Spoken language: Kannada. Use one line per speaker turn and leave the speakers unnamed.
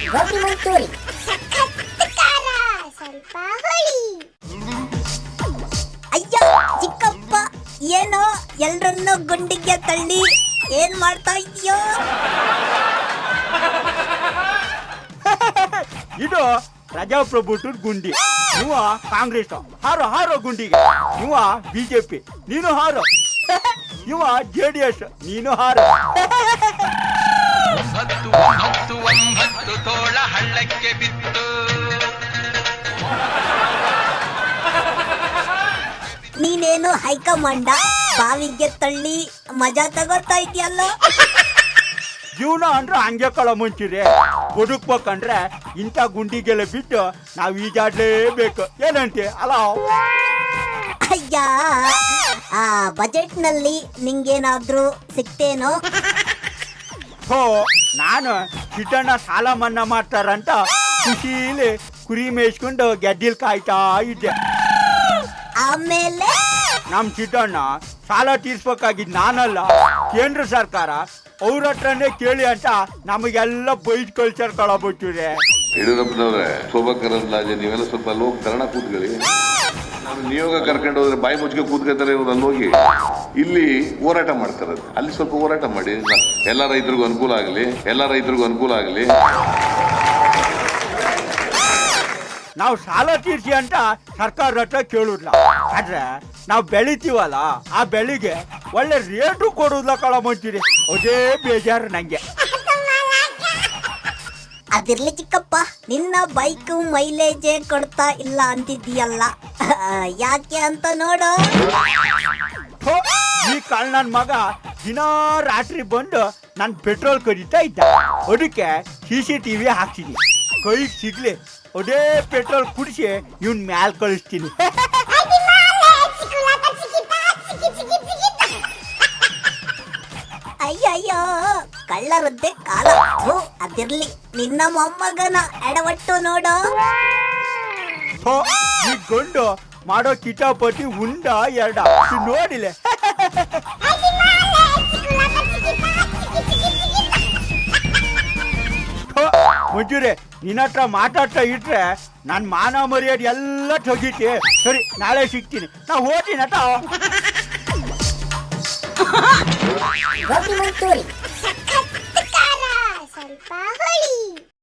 ಗೋಬಿ ಮಂಚೂರಿ
ಸ್ವಲ್ಪ ಹುಳಿ.
ಅಯ್ಯ ಚಿಕ್ಕಪ್ಪ, ಏನೋ ಎಲ್ರನ್ನೂ ಗುಂಡಿಗೆ ತಳ್ಳಿ ಏನ್ ಮಾಡ್ತಾ ಇದೀಯೋ?
ಇದು ಪ್ರಜಾಪ್ರಭುತ್ವ ಗುಂಡಿ. ನೀವು ಕಾಂಗ್ರೆಸ್ ಹಾರೋ ಹಾರೋ ಗುಂಡಿಗೆ. ನೀವು ಬಿಜೆಪಿ ನೀನು ಹಾರೋ. ಇವ JDS ನೀನು ಹಾರೋ.
9 ತೋಳ ಹಳ್ಳಕ್ಕೆ ಬಿತ್ತು.
ನೀನೇನು ಹೈಕಮಾಂಡ ಬಾವಿಗೆ ತಳ್ಳಿ ಮಜಾ ತಗೋತಾ ಇದೆಯಲ್ಲ.
ಜೀವನ ಅಂದ್ರೆ ಹಂಗೆ ಕಳ ಮುಂಚಿರಿ. ಬದುಕ್ಬೇಕಂದ್ರೆ ಇಂಥ ಗುಂಡಿಗೆಲ್ಲ ಬಿಟ್ಟು ನಾವು ಈಜಾಡ್ಲೇಬೇಕು. ಏನಂತೆ ಅಲ್ಲ?
ಅಯ್ಯ, ಆ ಬಜೆಟ್ ನಲ್ಲಿ ನಿಂಗೇನಾದ್ರೂ ಸಿಕ್ತೇನೋ?
ಹೋ, ನಾನು ಸಿದ್ದಣ್ಣ ಸಾಲ ಮನ್ನಾ ಮಾಡ್ತಾರಂತ ಖುಷಿಲಿ ಕುರಿ ಮೇಯಿಸ್ಕೊಂಡು ಗೆದ್ದಿಲ್ ಕಾಯ್ತಾ ಇದ್ದೆ.
ಆಮೇಲೆ
ನಮ್ ಸಿದ್ದಣ್ಣ ಸಾಲ ತೀರ್ಸ್ಬೇಕಾಗಿದ್ ನಾನಲ್ಲ, ಕೇಂದ್ರ ಸರ್ಕಾರ ಅವ್ರ ಹತ್ರನೇ ಕೇಳಿ ಅಂತ ನಮಗೆಲ್ಲ ಬೈದ್ ಕಳ್ಸರ್ಕೊಳಬಿಟ್ಟಿದೆ.
ಯಡಿಯೂರಪ್ಪನವ್ರೆ, ಶೋಭಾ ಕರಂದ್ಲಾಜೆ, ನೀವೆಲ್ಲ ಸ್ವಲ್ಪ ಅಲ್ಲಿ ಹೋಗಿ ಕನ್ನಡ ಕೂತ್ಕೊಳ್ಳಿ. ನಿಯೋಗ ಕರ್ಕೊಂಡು ಹೋದ್ರೆ ಬಾಯಿ ಮುಚ್ಚಿಗೆ ಕೂತ್ಕೊತಾರೆ. ಇವ್ರು ಅಲ್ಲಿ ಹೋಗಿ ಇಲ್ಲಿ ಹೋರಾಟ ಮಾಡ್ತಾರೆ. ಅಲ್ಲಿ ಸ್ವಲ್ಪ ಹೋರಾಟ ಮಾಡಿ, ಎಲ್ಲ ರೈತರಿಗೂ ಅನುಕೂಲ ಆಗಲಿ.
ನಾವು ಸಾಲ ತೀರ್ಸಿ ಅಂತ ಸರ್ಕಾರದ ಹತ್ರ ಕೇಳುದಿಲ್ಲ. ಆದ್ರೆ ನಾವು ಬೆಳಿತೀವಲ್ಲ, ಆ ಬೆಳಿಗ್ಗೆ ಒಳ್ಳೆ ರೇಟು ಕೊಡುದಿಲ್ಲ ಕಳ ಮುಂಚಿರಿ. ಅದೇ ಬೇಜಾರು ನಂಗೆ.
ಅದಿರ್ಲಿ ಚಿಕ್ಕಪ್ಪ, ನಿನ್ನ ಬೈಕ್ ಮೈಲೇಜೇ ಕೊಡ್ತಾ ಇಲ್ಲ ಅಂತಿದ್ದೀಯಲ್ಲ, ಯಾಕೆ ಅಂತ ನೋಡು.
ಹೋ, ಈ ಕಾಳ ನನ್ ಮಗ ದಿನಾ ರಾತ್ರಿ ಬಂದು ನನ್ ಪೆಟ್ರೋಲ್ ಕರೀತಾ ಇದ್ದ. ಅದಕ್ಕೆ CCTV ಹಾಕ್ಸಿದೀನಿ. ಕೈಗೆ ಸಿಗ್ಲಿ ಅದೇ ಪೆಟ್ರೋಲ್ ಕುಡಿಸಿ ಇವ್ನ್ ಮ್ಯಾಲ್ ಕಳಿಸ್ತೀನಿ.
ಅಯ್ಯಯ್ಯೋ, ಕಳ್ಳರದ್ದೇ ಕಾಲ. ಅದಿರ್ಲಿ, ನಿನ್ನ ಮೊಮ್ಮಗನ ಎಡವಟ್ಟು ನೋಡು.
ಹೋ, ಈ ಗಂಡು ಮಾಡೋ ಕಿಟಾಪತಿ ಉಂಡ ಎರಡ ನೋಡಿಲೆ. ಮಂಜೂರೆ, ನಿನ್ನ ಹತ್ರ ಮಾತಾಡ್ತಾ ಇಟ್ರೆ ನನ್ ಮಾನ ಮರ್ಯಾದೆ ಎಲ್ಲ ತೆಗಿತಿ. ಸರಿ, ನಾಳೆ ಸಿಗ್ತೀನಿ. ನಾ ಹೋಗ್ತೀನಿ ಅಟ.
ಗೋಬಿ ಮಂಚೂರಿ
ಸ್ವಲ್ಪ ಹುಳಿ.